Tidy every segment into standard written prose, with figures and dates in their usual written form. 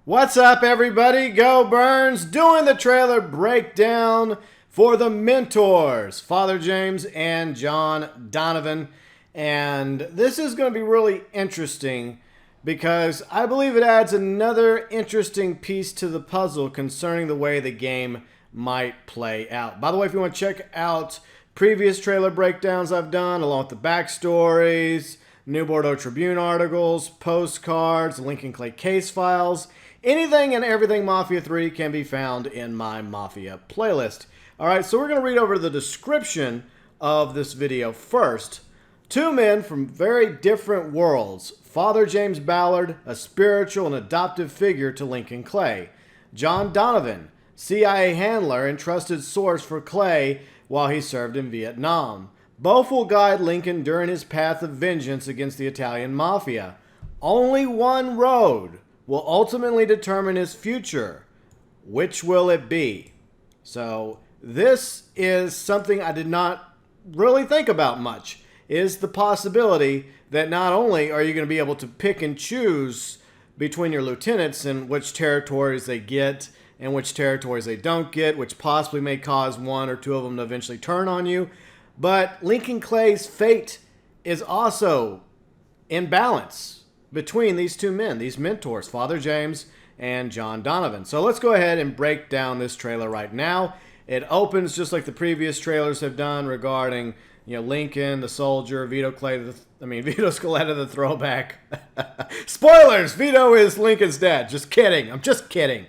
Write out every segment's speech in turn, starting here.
What's up, everybody? GeauxBurns doing the trailer breakdown for the mentors, Father James and John Donovan. And this is going to be really interesting because I believe it adds another interesting piece to the puzzle concerning the way the game might play out. By the way, if you want to check out previous trailer breakdowns I've done, along with the backstories, new Bourdeaux Tribune articles, postcards, Lincoln Clay case files, anything and everything Mafia 3 can be found in my Mafia playlist. Alright, so we're going to read over the description of this video first. Two men from very different worlds. Father James Ballard, a spiritual and adoptive figure to Lincoln Clay. John Donovan, CIA handler and trusted source for Clay while he served in Vietnam. Both will guide Lincoln during his path of vengeance against the Italian Mafia. Only one road will ultimately determine his future. Which will it be? So this is something I did not really think about much, is the possibility that not only are you going to be able to pick and choose between your lieutenants and which territories they get and which territories they don't get, which possibly may cause one or two of them to eventually turn on you, but Lincoln Clay's fate is also in balance between these two men, these mentors, Father James and John Donovan. So let's go ahead and break down this trailer right now. It opens just like the previous trailers have done regarding, Lincoln, the soldier, Vito Scaletta, the throwback. Spoilers! Vito is Lincoln's dad. Just kidding. I'm just kidding.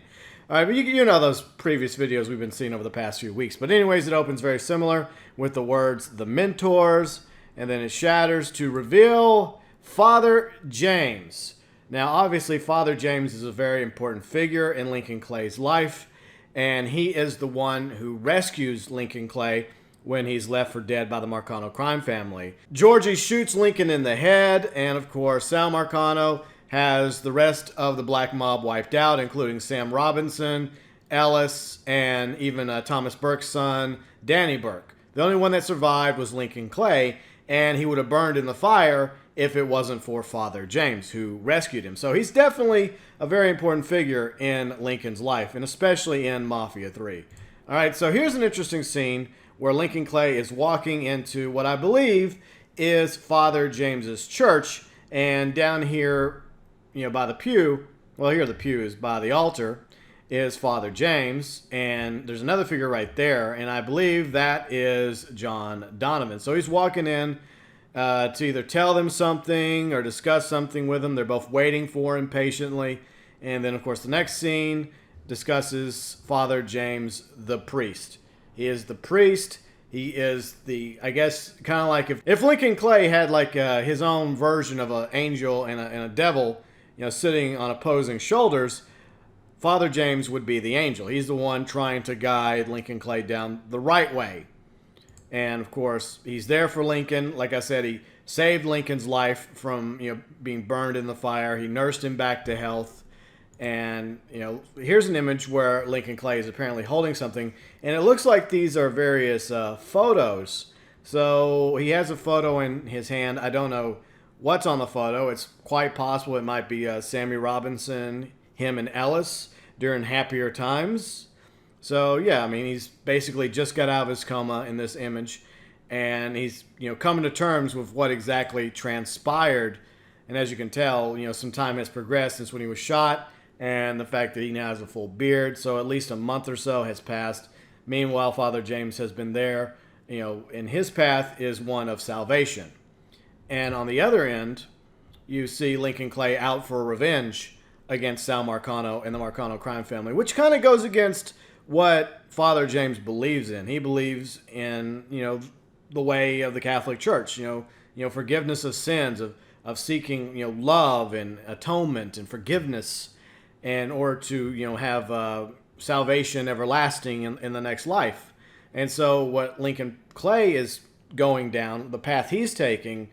All right, but you know those previous videos we've been seeing over the past few weeks. But anyways, it opens very similar with the words, the mentors, and then it shatters to reveal Father James. Now, obviously, Father James is a very important figure in Lincoln Clay's life, and he is the one who rescues Lincoln Clay when he's left for dead by the Marcano crime family. Georgie shoots Lincoln in the head, and of course, Sal Marcano has the rest of the black mob wiped out, including Sam Robinson, Ellis, and even Thomas Burke's son, Danny Burke. The only one that survived was Lincoln Clay, and he would have burned in the fire if it wasn't for Father James, who rescued him. So he's definitely a very important figure in Lincoln's life, and especially in Mafia 3. All right, so here's an interesting scene where Lincoln Clay is walking into what I believe is Father James's church, and down here, by the pew, well, here the pew is by the altar, is Father James, and there's another figure right there, and I believe that is John Donovan. So he's walking in to either tell them something or discuss something with them. They're both waiting for him patiently. And then, of course, the next scene discusses Father James, the priest. He is the priest. He is the, I guess, kind of like if Lincoln Clay had like his own version of an angel and a devil, sitting on opposing shoulders, Father James would be the angel. He's the one trying to guide Lincoln Clay down the right way. And, of course, he's there for Lincoln. Like I said, he saved Lincoln's life from, being burned in the fire. He nursed him back to health. And, here's an image where Lincoln Clay is apparently holding something. And it looks like these are various photos. So he has a photo in his hand. I don't know what's on the photo. It's quite possible it might be Sammy Robinson, him and Ellis during happier times. So, yeah, he's basically just got out of his coma in this image, and he's, coming to terms with what exactly transpired. And as you can tell, some time has progressed since when he was shot, and the fact that he now has a full beard. So at least a month or so has passed. Meanwhile, Father James has been there, and his path is one of salvation. And on the other end, you see Lincoln Clay out for revenge against Sal Marcano and the Marcano crime family, which kind of goes against what Father James believes in. He believes in, the way of the Catholic Church, forgiveness of sins, of seeking, love and atonement and forgiveness in order to, have salvation everlasting in the next life. And so what Lincoln Clay is going down, the path he's taking,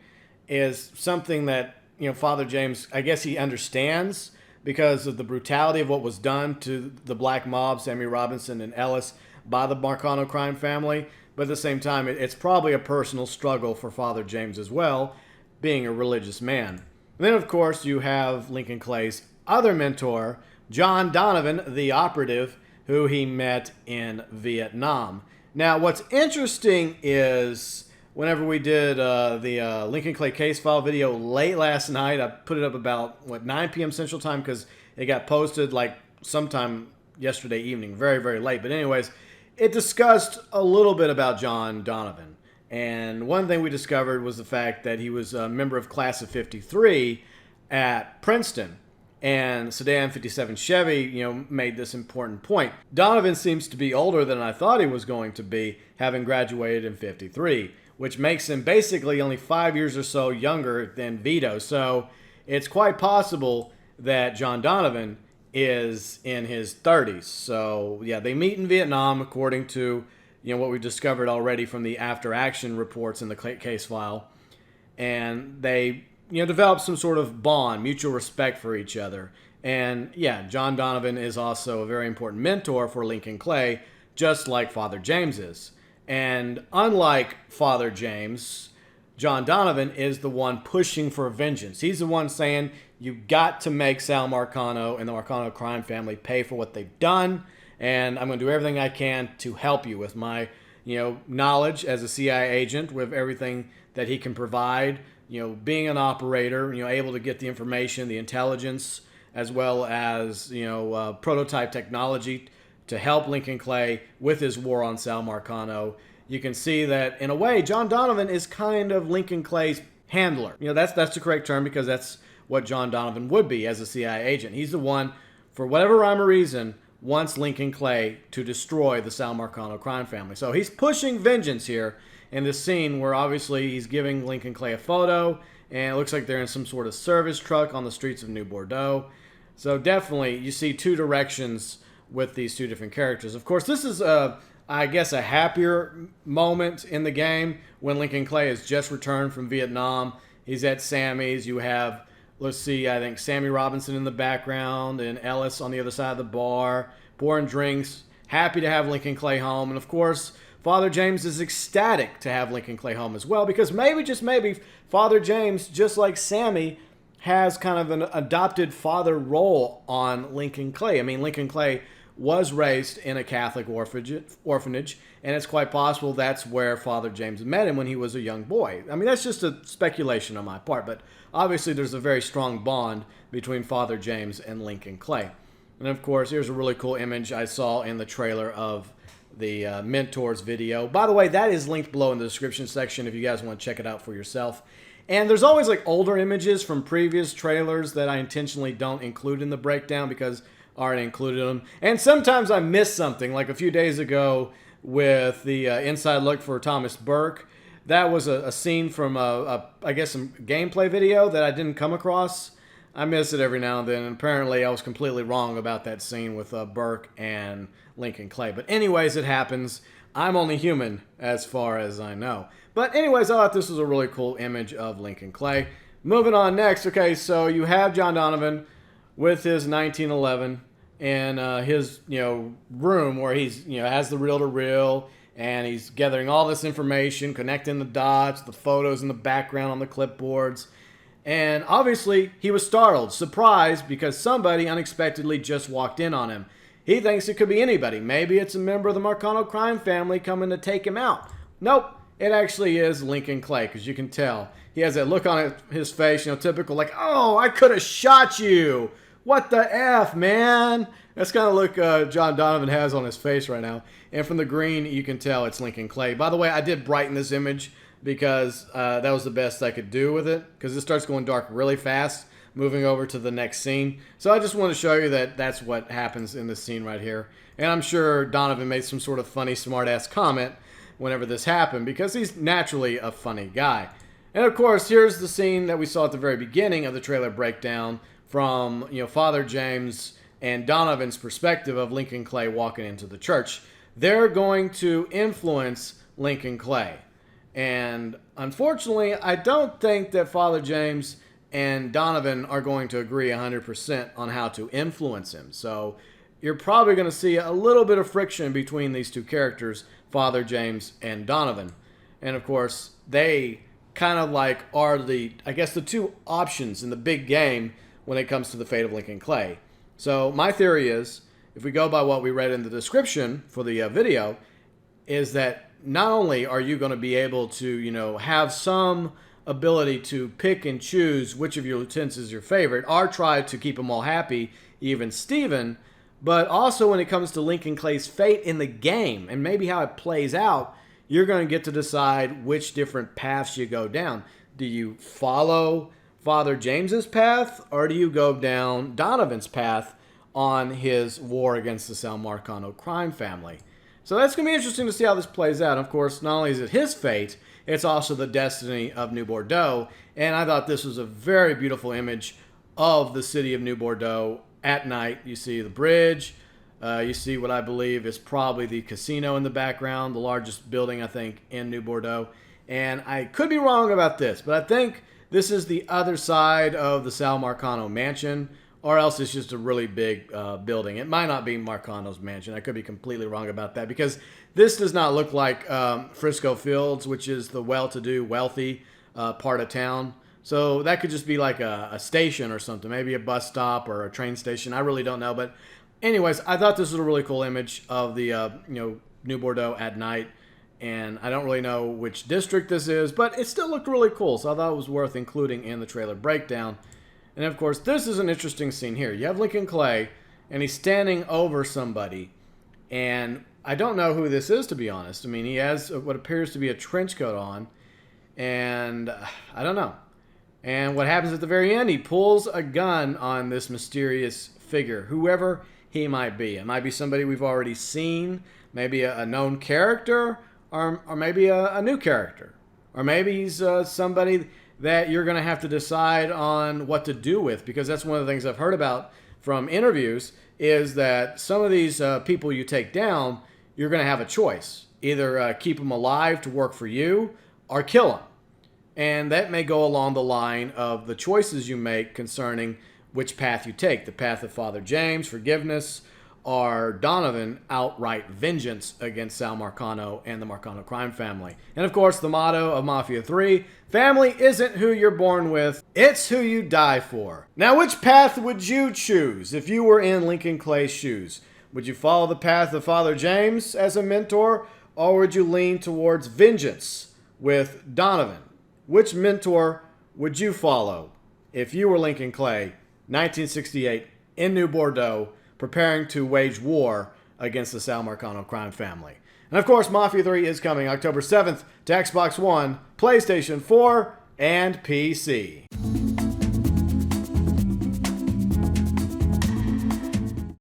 is something that, Father James, I guess he understands, because of the brutality of what was done to the black mob, Sammy Robinson and Ellis, by the Marcano crime family. But at the same time, it's probably a personal struggle for Father James as well, being a religious man. And then, of course, you have Lincoln Clay's other mentor, John Donovan, the operative who he met in Vietnam. Now, what's interesting is whenever we did the Lincoln Clay case file video late last night, I put it up about, 9 p.m. Central Time because it got posted like sometime yesterday evening, very, very late. But anyways, it discussed a little bit about John Donovan. And one thing we discovered was the fact that he was a member of Class of 53 at Princeton. And Sedan 57 Chevy, made this important point. Donovan seems to be older than I thought he was going to be, having graduated in 53, which makes him basically only 5 years or so younger than Vito. So it's quite possible that John Donovan is in his 30s. So yeah, they meet in Vietnam, according to what we discovered already from the after action reports in the case file, and they develop some sort of bond, mutual respect for each other. And yeah, John Donovan is also a very important mentor for Lincoln Clay, just like Father James is. And unlike Father James, John Donovan is the one pushing for vengeance. He's the one saying, you've got to make Sal Marcano and the Marcano crime family pay for what they've done, and I'm going to do everything I can to help you with my knowledge as a CIA agent, with everything that he can provide, being an operator, able to get the information, the intelligence, as well as, prototype technology to help Lincoln Clay with his war on Sal Marcano. You can see that, in a way, John Donovan is kind of Lincoln Clay's handler. That's the correct term, because that's what John Donovan would be as a CIA agent. He's the one, for whatever rhyme or reason, wants Lincoln Clay to destroy the Sal Marcano crime family. So he's pushing vengeance here in this scene where obviously he's giving Lincoln Clay a photo, and it looks like they're in some sort of service truck on the streets of New Bourdeaux. So definitely you see two directions with these two different characters. Of course, this is I guess a happier moment in the game when Lincoln Clay has just returned from Vietnam. He's at Sammy's. You have, let's see, I think Sammy Robinson in the background and Ellis on the other side of the bar, pouring drinks, happy to have Lincoln Clay home. And of course, Father James is ecstatic to have Lincoln Clay home as well, because maybe, just maybe, Father James, just like Sammy, has kind of an adopted father role on Lincoln Clay. I mean, Lincoln Clay was raised in a Catholic orphanage, and it's quite possible that's where Father James met him when he was a young boy. I mean, that's just a speculation on my part, but obviously there's a very strong bond between Father James and Lincoln Clay. And of course, here's a really cool image I saw in the trailer of the Mentors video. By the way, that is linked below in the description section if you guys want to check it out for yourself. And there's always like older images from previous trailers that I intentionally don't include in the breakdown because I already included them. And sometimes I miss something, like a few days ago with the inside look for Thomas Burke. That was a scene from, I guess, some gameplay video that I didn't come across. I miss it every now and then, and apparently I was completely wrong about that scene with Burke and Lincoln Clay. But anyways, it happens. I'm only human as far as I know. But anyways, I thought this was a really cool image of Lincoln Clay. Moving on next. Okay, so you have John Donovan with his 1911 and his room where he's has the reel-to-reel, and he's gathering all this information, connecting the dots, the photos in the background on the clipboards. And obviously, he was startled, surprised, because somebody unexpectedly just walked in on him. He thinks it could be anybody. Maybe it's a member of the Marcano crime family coming to take him out. Nope, it actually is Lincoln Clay, because you can tell. He has that look on his face, typical, like, oh, I could have shot you. What the F, man? That's kind of look John Donovan has on his face right now. And from the green, you can tell it's Lincoln Clay. By the way, I did brighten this image because that was the best I could do with it, because it starts going dark really fast, moving over to the next scene. So I just want to show you that that's what happens in this scene right here. And I'm sure Donovan made some sort of funny, smart-ass comment whenever this happened, because he's naturally a funny guy. And of course, here's the scene that we saw at the very beginning of the trailer breakdown from Father James and Donovan's perspective of Lincoln Clay walking into the church. They're going to influence Lincoln Clay. And unfortunately, I don't think that Father James and Donovan are going to agree 100% on how to influence him. So you're probably going to see a little bit of friction between these two characters, Father James and Donovan. And of course, they kind of like are the two options in the big game when it comes to the fate of Lincoln Clay. So my theory is, if we go by what we read in the description for the video, is that not only are you going to be able to, have some ability to pick and choose which of your lieutenants is your favorite, or try to keep them all happy, even Steven, but also when it comes to Lincoln Clay's fate in the game and maybe how it plays out, you're going to get to decide which different paths you go down. Do you follow Father James's path, or do you go down Donovan's path on his war against the Sal Marcano crime family? So that's going to be interesting to see how this plays out. Of course, not only is it his fate, it's also the destiny of New Bourdeaux. And I thought this was a very beautiful image of the city of New Bourdeaux at night. You see the bridge. You see what I believe is probably the casino in the background, the largest building, I think, in New Bourdeaux. And I could be wrong about this, but I think this is the other side of the Sal Marcano mansion, or else it's just a really big building. It might not be Marcano's mansion. I could be completely wrong about that, because this does not look like Frisco Fields, which is the well-to-do, wealthy part of town. So that could just be like a station or something, maybe a bus stop or a train station. I really don't know. But anyways, I thought this was a really cool image of the New Bourdeaux at night. And I don't really know which district this is, but it still looked really cool. So I thought it was worth including in the trailer breakdown. And of course, this is an interesting scene here. You have Lincoln Clay, and he's standing over somebody. And I don't know who this is, to be honest. I mean, he has what appears to be a trench coat on. And I don't know. And what happens at the very end, he pulls a gun on this mysterious figure, whoever he might be. It might be somebody we've already seen, maybe a known character, or maybe a new character. Or maybe he's somebody that you're going to have to decide on what to do with, because that's one of the things I've heard about from interviews, is that some of these people you take down, you're going to have a choice. Either keep them alive to work for you, or kill them. And that may go along the line of the choices you make concerning which path you take. The path of Father James, forgiveness, or Donovan, outright vengeance against Sal Marcano and the Marcano crime family. And of course, the motto of Mafia 3, family isn't who you're born with, it's who you die for. Now, which path would you choose if you were in Lincoln Clay's shoes? Would you follow the path of Father James as a mentor, or would you lean towards vengeance with Donovan? Which mentor would you follow if you were Lincoln Clay, 1968, in New Bourdeaux, preparing to wage war against the Sal Marcano crime family? And of course, Mafia 3 is coming October 7th to Xbox One, PlayStation 4, and PC.